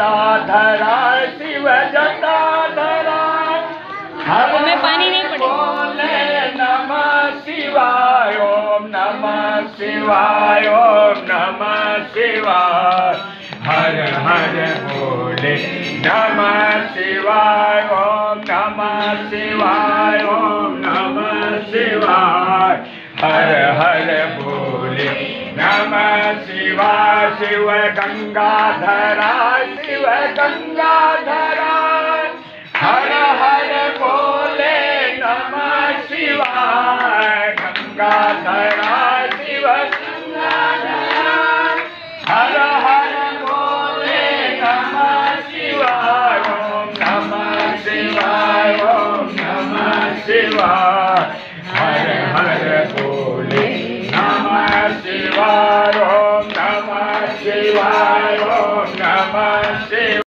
जटाधरा शिव जटाधरा हर में पानी नहीं पड़ेगा। बोले नमः शिवाय ओम नमः शिवाय ओम नमः शिवाय हर हर बोले नमः शिवाय ओम नमः शिवाय ओम नमः शिवाय हर हर बोले नमः शिवाय शिव गंगाधरा शिव गंगाधरा हर हर बोले नमः शिवाय गंगाधरा शिव गंगाधरा हर हर बोले नमः शिवाय ओम नमः शिवाय ओम नमः शिवाय हर हर बोले नमः शिवाय ओम नमः शिवाय ओम नमः शिवाय।